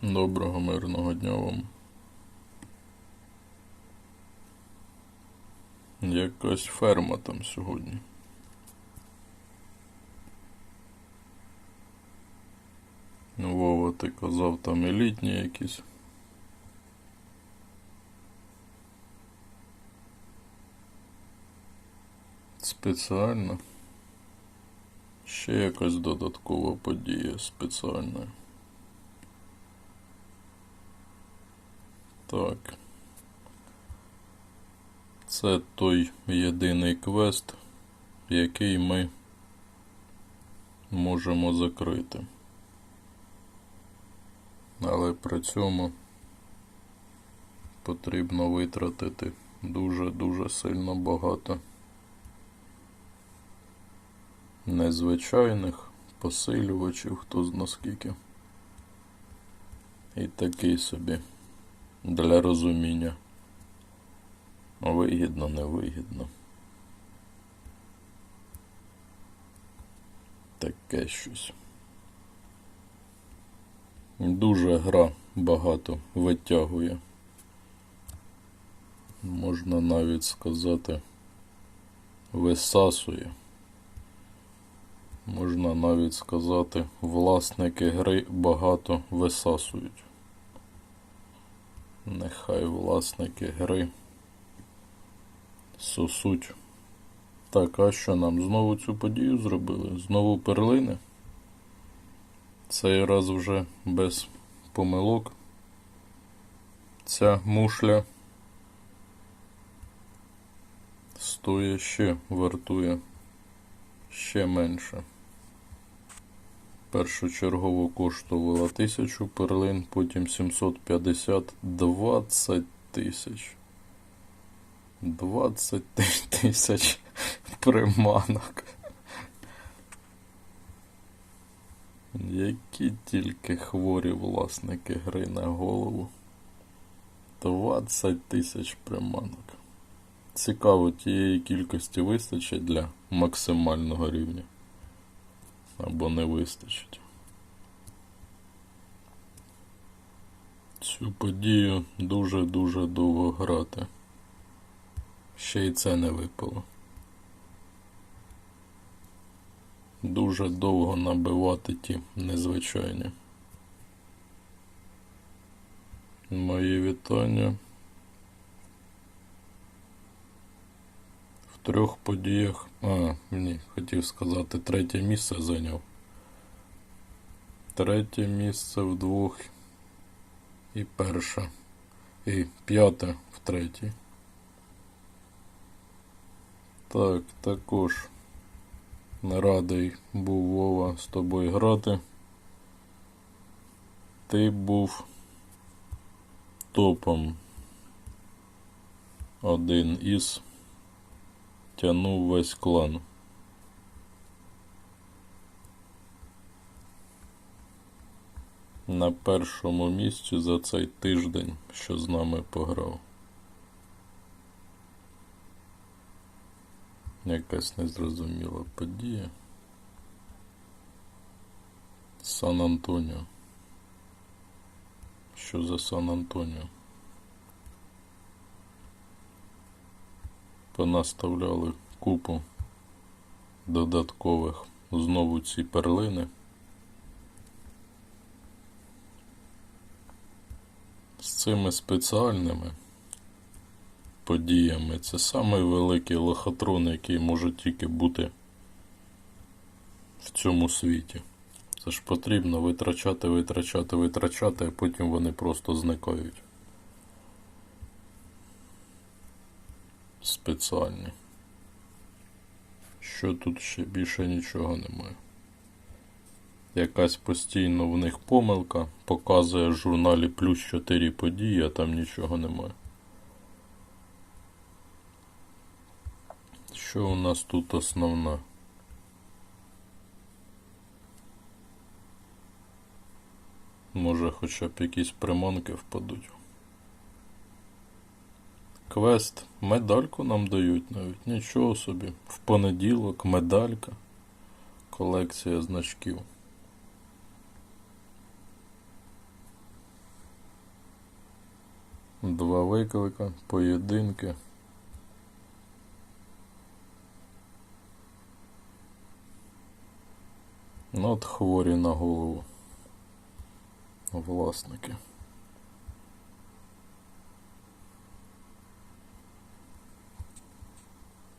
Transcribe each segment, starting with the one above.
Доброго мирного дня вам. Якась ферма там сьогодні. Вова, ти казав, там елітні якісь. Спеціально. Ще якась додаткова подія спеціальна. Так. Це той єдиний квест, який ми можемо закрити. Але при цьому потрібно витратити дуже сильно багато незвичайних посилювачів, хто зна скільки. І такий собі для розуміння. Вигідно, невигідно. Таке щось. Дуже гра багато витягує. Можна навіть сказати, висасує. Можна навіть сказати, власники гри багато висасують. Нехай власники гри сосуть. Так, а що нам знову цю подію зробили? Знову перлини? Цей раз вже без помилок. Ця мушля стоїть ще, вартує ще менше. Першочергово коштувала 1000 перлин, потім 750, 20 тисяч. 20 тисяч приманок. Які тільки хворі власники гри на голову. 20 тисяч приманок. Цікаво, тієї кількості вистачить для максимального рівня. Або не вистачить. Цю подію дуже довго грати. Ще й це не випало. Дуже довго набивати ті незвичайні. Мої вітання. В 3 подіях, хотів сказати, 3 місце зайняв. 3 місце в 2 і 1. І 5 в 3. Так, також радий був, Вова, з тобою грати. Ти був топом. Один із. Тянув весь клан. На 1-му місці за цей тиждень, що з нами пограв. Якась незрозуміла подія. Сан-Антоніо. Що за Сан-Антоніо? Понаставляли купу додаткових знову ці перлини. З цими спеціальними подіями це самий великий лохотрон, який може тільки бути в цьому світі. Це ж потрібно витрачати, а потім вони просто зникають. Спеціальні. Що тут ще? Більше нічого немає. Якась постійно в них помилка, показує в журналі плюс 4 події, а там нічого немає. Що у нас тут основна? Може хоча б якісь приманки впадуть. Квест. Медальку нам дають навіть. Нічого собі. В понеділок медалька. Колекція значків. 2 виклика, поєдинки. От хворі на голову власники.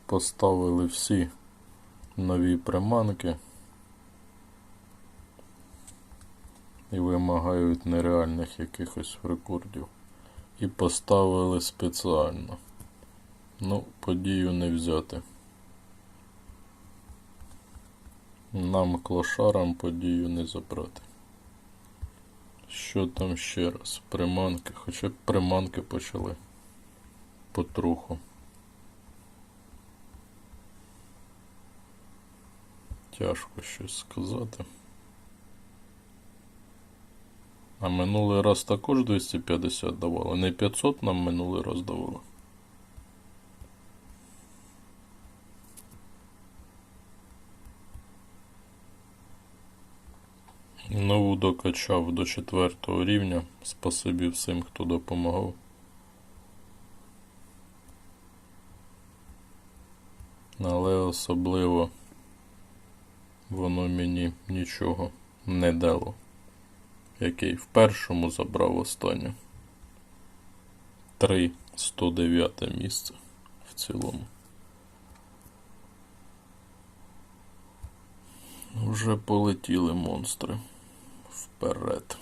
Поставили всі нові приманки і вимагають нереальних якихось рекордів. І поставили спеціально. Ну, подію не взяти. Нам, клошарам, подію не забрати. Що там ще раз? Приманки. Хоча б приманки почали потроху. Тяжко щось сказати. А минулий раз також 250 давали. Не 500 нам минулий раз давали. Нову докачав до 4 рівня. Спасибі всім, хто допомагав. Але особливо воно мені нічого не дало. Який в першому забрав останнє. 109 місце в цілому. Вже полетіли монстри вперед.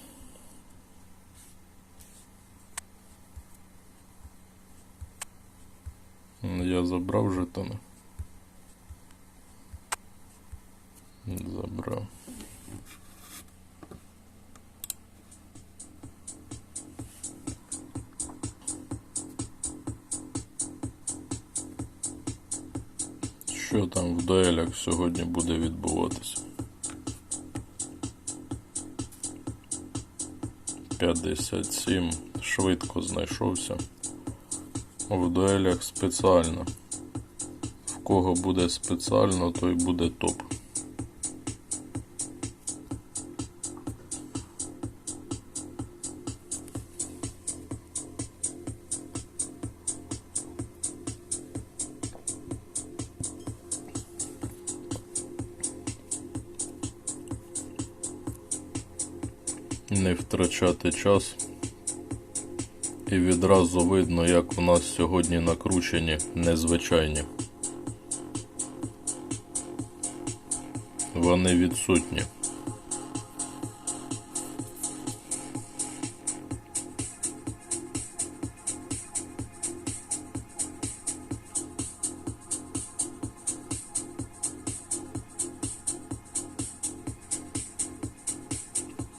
Я забрав жетони. Забрав. Що там в дуелях сьогодні буде відбуватися? 57. Швидко знайшовся. В дуелях спеціально. В кого буде спеціально, той буде топ. Не втрачати час. І відразу видно, як в нас сьогодні накручені незвичайні. Вони відсутні.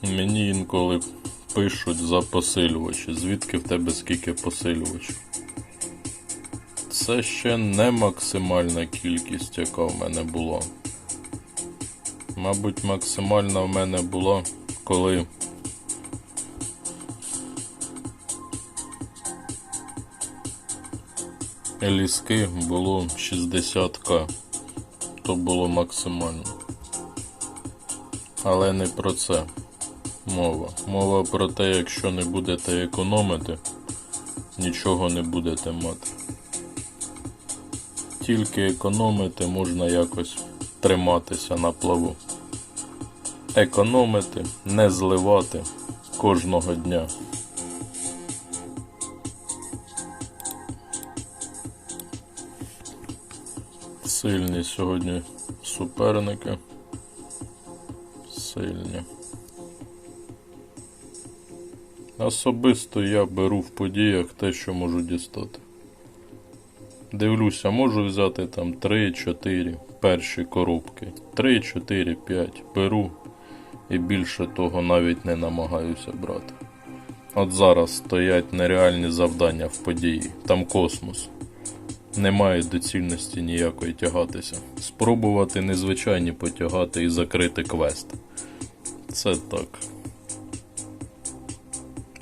Мені інколи пишуть за посилювачі. Звідки в тебе скільки посилювачів? Це ще не максимальна кількість, яка в мене була. Мабуть, максимальна в мене була, коли ліски було 60к. То було максимально. Але не про це мова. Мова про те, якщо не будете економити, нічого не будете мати. Тільки економити можна якось триматися на плаву. Економити, не зливати кожного дня. Сильні сьогодні суперники. Сильні. Особисто я беру в подіях те, що можу дістати. Дивлюся, можу взяти там 3-4 перші коробки. 3, 4, 5 беру і більше того навіть не намагаюся брати. От зараз стоять нереальні завдання в події. Там космос. Немає доцільності ніякої тягатися. Спробувати незвичайні потягати і закрити квест. Це так.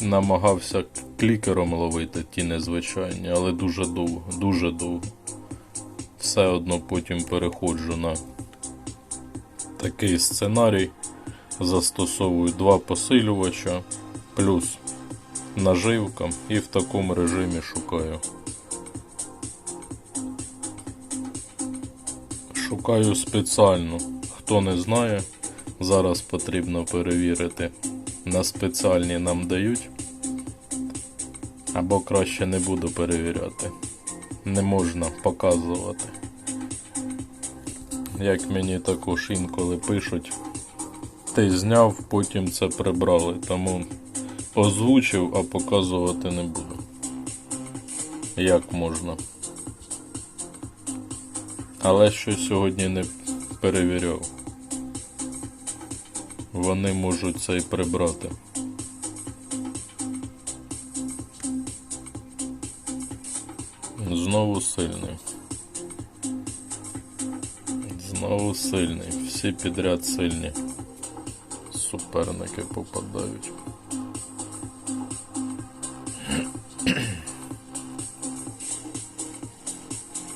Намагався клікером ловити ті незвичайні, але дуже довго, дуже довго. Все одно потім переходжу на такий сценарій. Застосовую 2 посилювача, плюс наживкам і в такому режимі шукаю. Шукаю спеціально. Хто не знає, зараз потрібно перевірити. На спеціальні нам дають. Або краще не буду перевіряти. Не можна показувати. Як мені також інколи пишуть, ти зняв, потім це прибрали, тому озвучив, а показувати не буду. Як можна. Але що сьогодні не перевіряв. Вони можуть це і прибрати. Знову сильний. Знову сильний. Всі підряд сильні. Суперники попадають.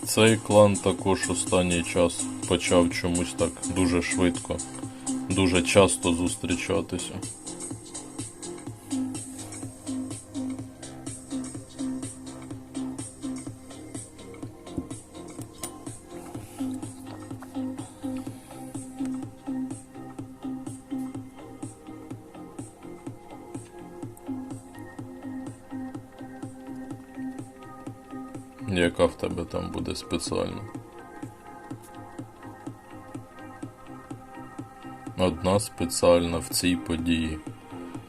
Цей клан також останній час почав чомусь так дуже швидко, дуже часто зустрічатися. Яка в тебе там буде спеціальна? Одна спеціальна в цій події,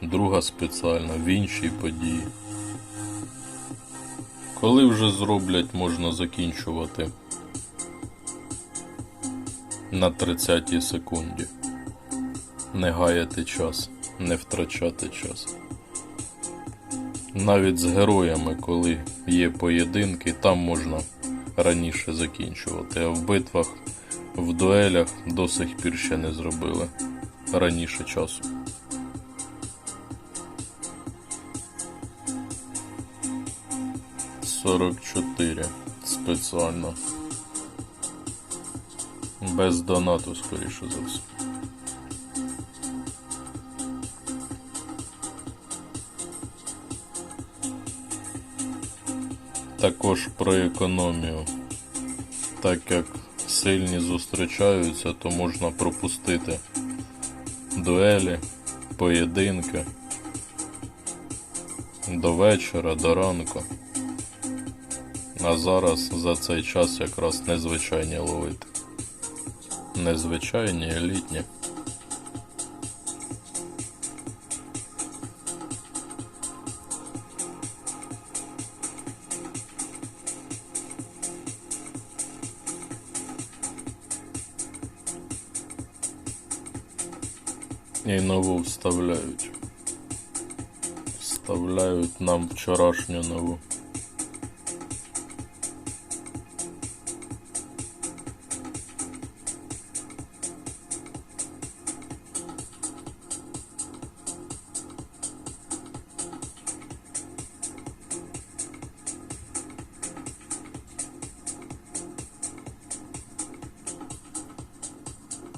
друга спеціальна в іншій події. Коли вже зроблять, можна закінчувати на 30-й секунді. Не гаяти час, не втрачати час. Навіть з героями, коли є поєдинки, там можна раніше закінчувати, а в битвах, в дуелях до сих пір ще не зробили раніше часу. «44» спеціально. Без донату, скоріше за все. Також про економію. Так як сильні зустрічаються, то можна пропустити дуелі, поєдинки до вечора, до ранку. А зараз за цей час якраз незвичайні ловити. Незвичайні, елітні. І нову вставляють. Вставляють нам вчорашню нову.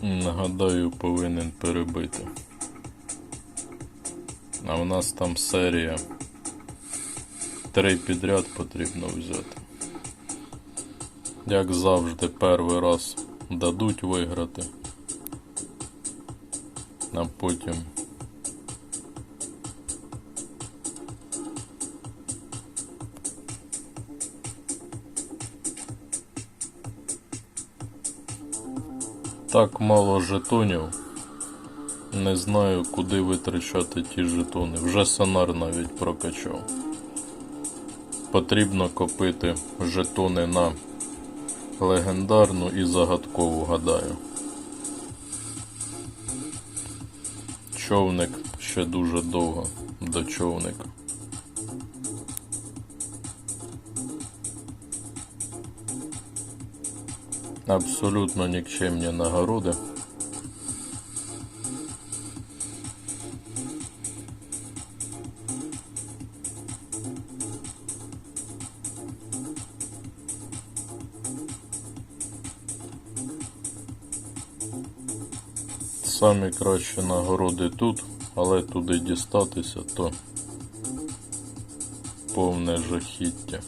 Нагадаю, повинен перебити. А в нас там серія. 3 підряд потрібно взяти. Як завжди, перший раз дадуть виграти. А потім так мало жетонів. Не знаю, куди витрачати ті жетони. Вже сонар навіть прокачав. Потрібно копити жетони на легендарну і загадкову, гадаю. Човник ще дуже довго до човника. Абсолютно нікчемні нагороди. Самі кращі нагороди тут, але туди дістатися то повне жахіття.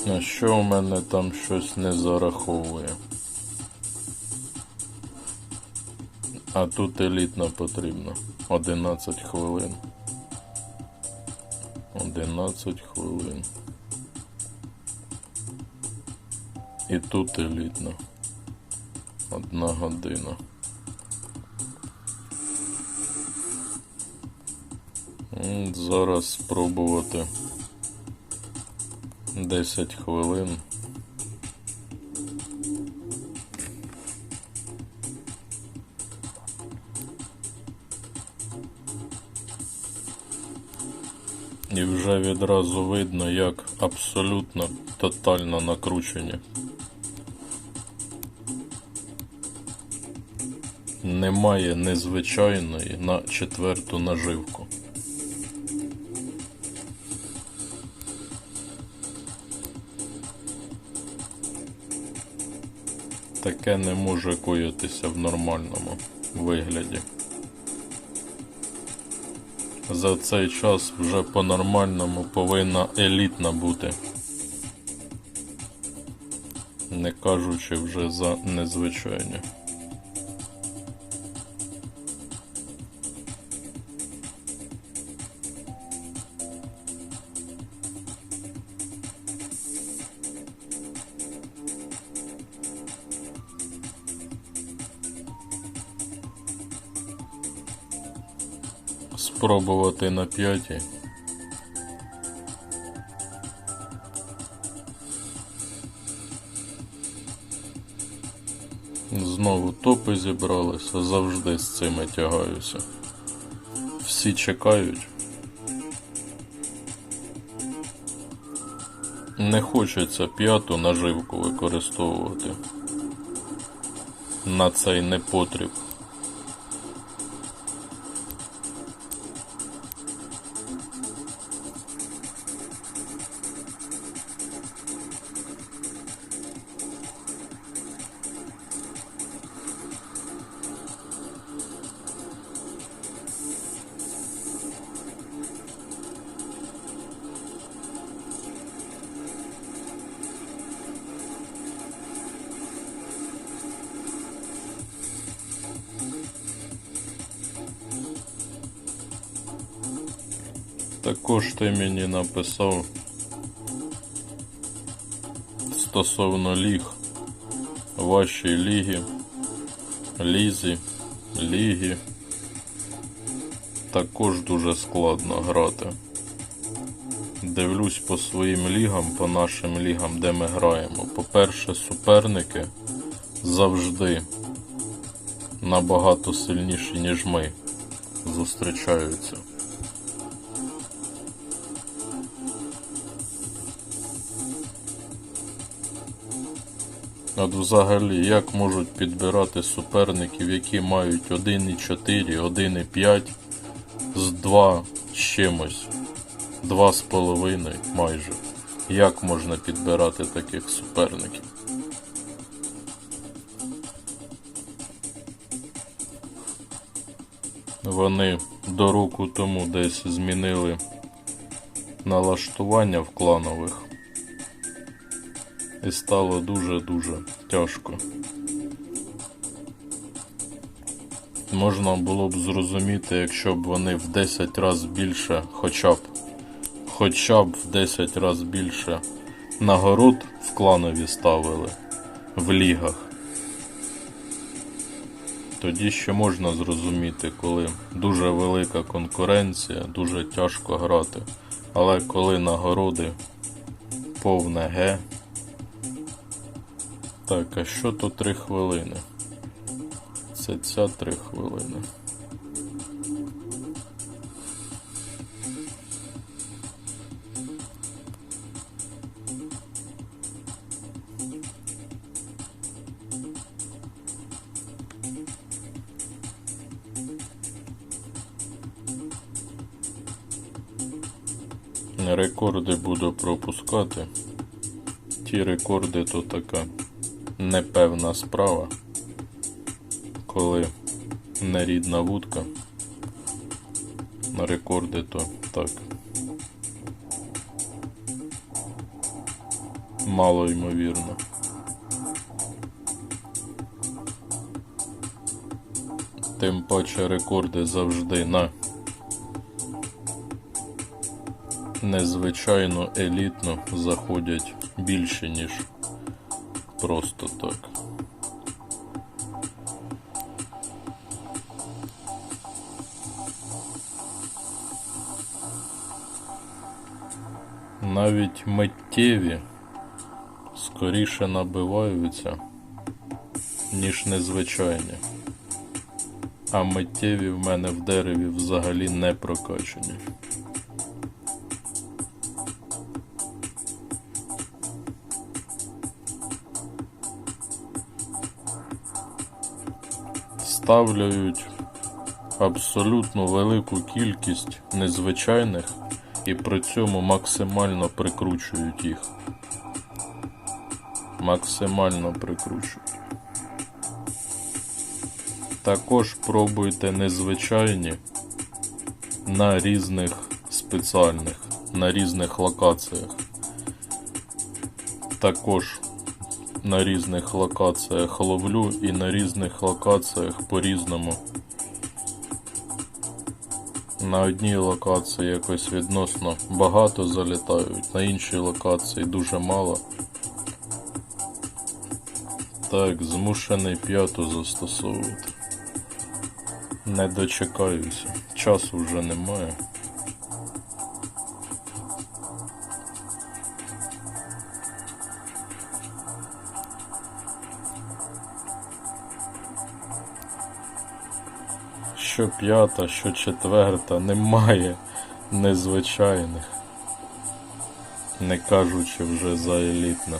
А що у мене там щось не зараховує? А тут елітна потрібна. 11 хвилин. 11 хвилин. І тут елітна. 1 година. Зараз спробувати 10 хвилин. І вже відразу видно, як абсолютно тотально накручені. Немає незвичайної на 4-ту наживку. Таке не може коїтися в нормальному вигляді. За цей час вже по-нормальному повинна елітна бути. Не кажучи вже за незвичайні. Спробувати на 5-й. Знову топи зібралися, завжди з цими тягаюся. Всі чекають. Не хочеться 5-ту наживку використовувати на цей непотріб. Також ти мені написав стосовно ліг, вашій лігі, лізі, лігі. Також дуже складно грати. Дивлюсь по своїм лігам, по нашим лігам, де ми граємо. По-перше, суперники завжди набагато сильніші, ніж ми, зустрічаються. От взагалі, як можуть підбирати суперників, які мають 1,4, 1,5 з 2 з чимось, 2,5 майже. Як можна підбирати таких суперників? Вони до року тому десь змінили налаштування в кланових. І стало дуже-дуже тяжко. Можна було б зрозуміти, якщо б вони в 10 разів більше, хоча б в 10 разів більше нагород в кланові ставили, в лігах. Тоді ще можна зрозуміти, коли дуже велика конкуренція, дуже тяжко грати. Але коли нагороди повне Г. Так, а що то 3 хвилини? Це ця 3 хвилини. Рекорди буду пропускати. Ті рекорди то така непевна справа, коли нерідна вудка. На рекорди то так. Мало ймовірно. Тим паче рекорди завжди на незвичайно елітно заходять більше, ніж просто так. Навіть миттєві скоріше набиваються, ніж незвичайні. А миттєві в мене в дереві взагалі не прокачані. Ставляють абсолютно велику кількість незвичайних і при цьому максимально прикручують їх. Максимально прикручують. Також пробуйте незвичайні на різних спеціальних, на різних локаціях. Також на різних локаціях ловлю і на різних локаціях по-різному. На одній локації якось відносно багато залітають, на іншій локації дуже мало. Так, змушений п'яту застосовувати. Не дочекаюся, часу вже немає. Що п'ята, що четверта, немає незвичайних, не кажучи вже за елітне.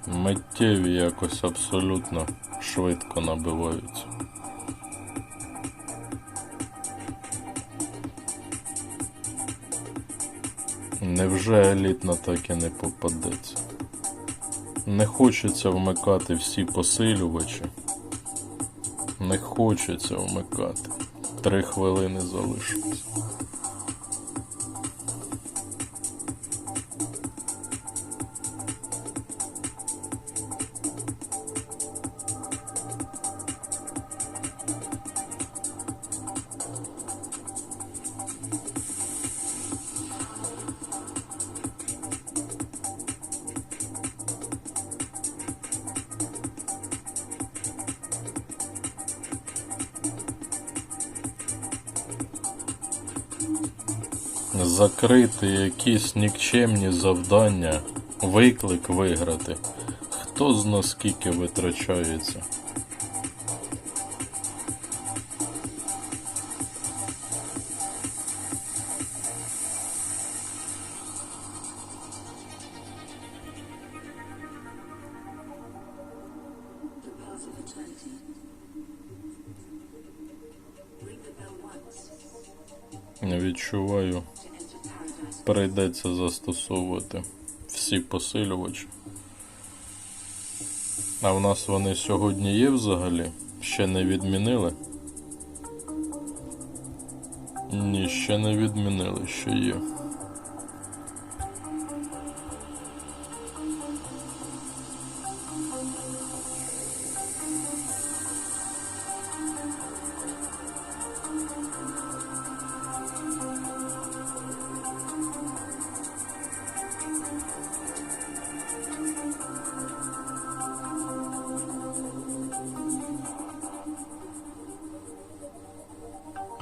Миттєві якось абсолютно швидко набиваються. Невже елітна так і не попадеться? Не хочеться вмикати всі посилювачі. Не хочеться вмикати. 3 хвилини залишилось. Закрити якісь нікчемні завдання, виклик виграти. Хто зна скільки витрачається? Відчуваю, прийдеться застосовувати всі посилювачі. А в нас вони сьогодні є взагалі? Ще не відмінили? Ні, ще не відмінили, ще є.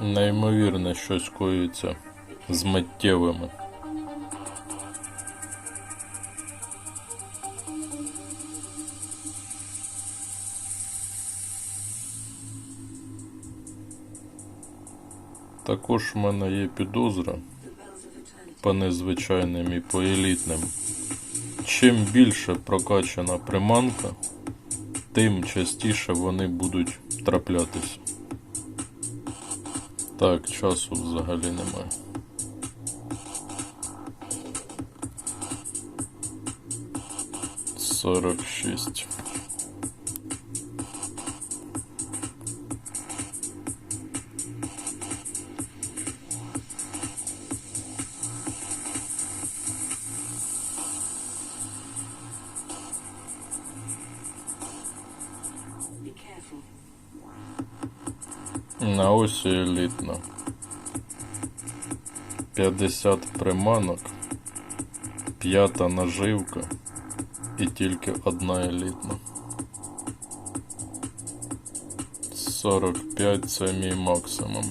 Неймовірне щось коїться з миттєвими. Також в мене є підозра по незвичайним і по елітним. Чим більше прокачана приманка, тим частіше вони будуть траплятися. Так, часу взагалі немає. Сорок шість. На ось і елітна. 50 приманок, 5-та наживка і тільки одна елітна. 45 це мій максимум.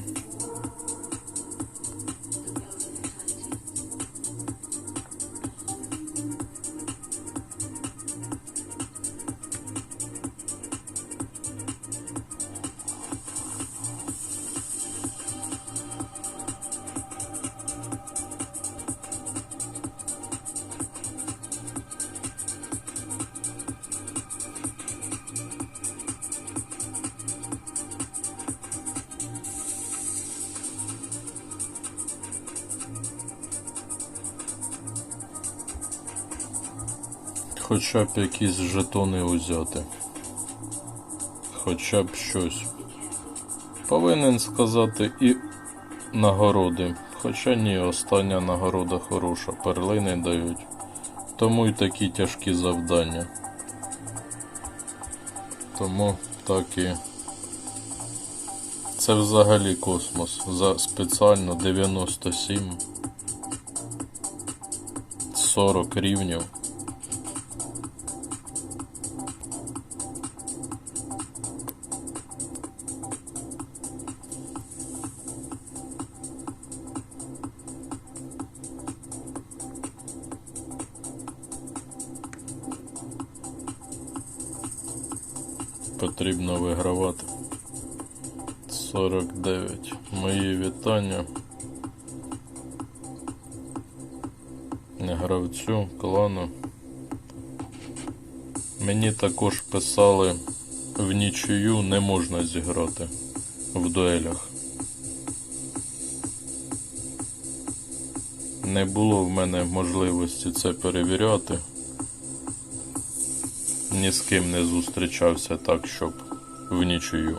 Хоча б якісь жетони узяти. Хоча б щось. Повинен сказати і нагороди. Хоча ні, остання нагорода хороша. Перлини дають. Тому й такі тяжкі завдання. Тому так і... Це взагалі космос. За спеціально 97. 40 рівнів. Потрібно вигравати. 49. Мої вітання гравцю клану. Мені також писали, в нічию не можна зіграти в дуелях. Не було в мене можливості це перевіряти. Ні з ким не зустрічався так, щоб в нічию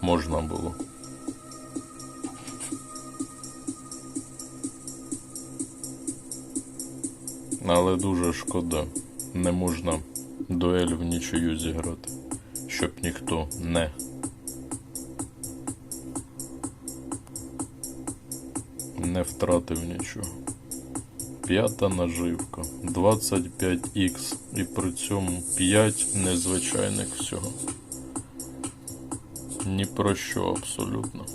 можна було. Але дуже шкода, не можна дуель в нічию зіграти, щоб ніхто не втратив нічого. 5-та наживка, 25х і при цьому 5 незвичайних всього. Ні про що абсолютно.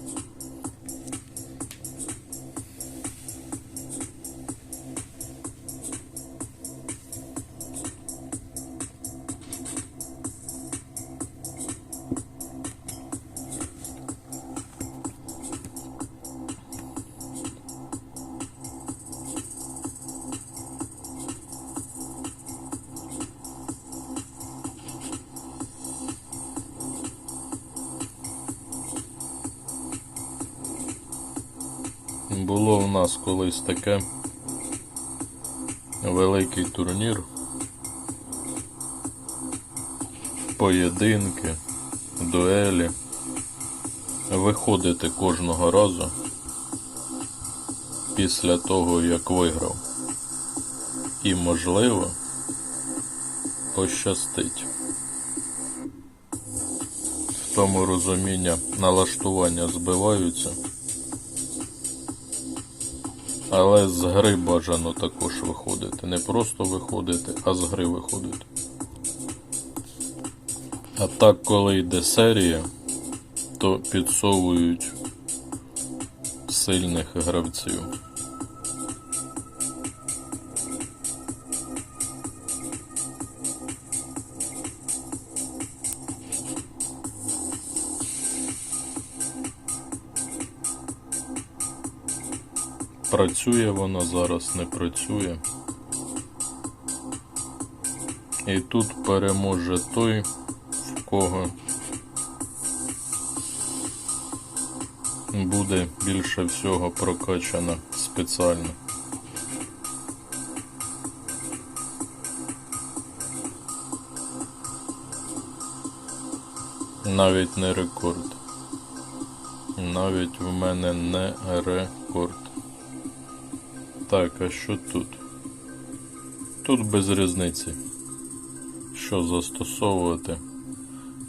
Було в нас колись таке великий турнір, поєдинки, дуелі, виходити кожного разу після того, як виграв. І, можливо, пощастить. В тому розуміння налаштування збиваються. Але з гри бажано також виходити. Не просто виходити, а з гри виходити. А так, коли йде серія, то підсовують сильних гравців. Працює вона зараз, не працює. І тут переможе той, в кого буде більше всього прокачана спеціально. Навіть не рекорд. Навіть в мене не рекорд. Так, а що тут? Тут без різниці. Що застосовувати?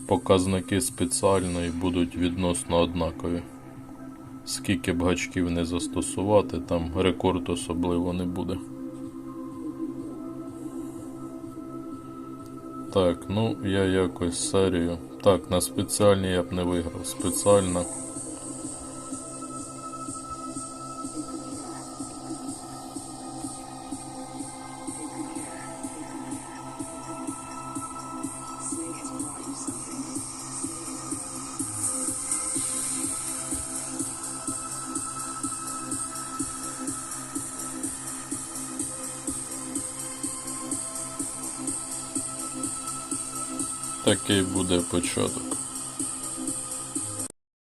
Показники спеціальної будуть відносно однакові. Скільки б гачків не застосувати, там рекорд особливо не буде. Так, ну я якось серію. Так, на спеціальній я б не виграв. Спеціальна. Такий буде початок.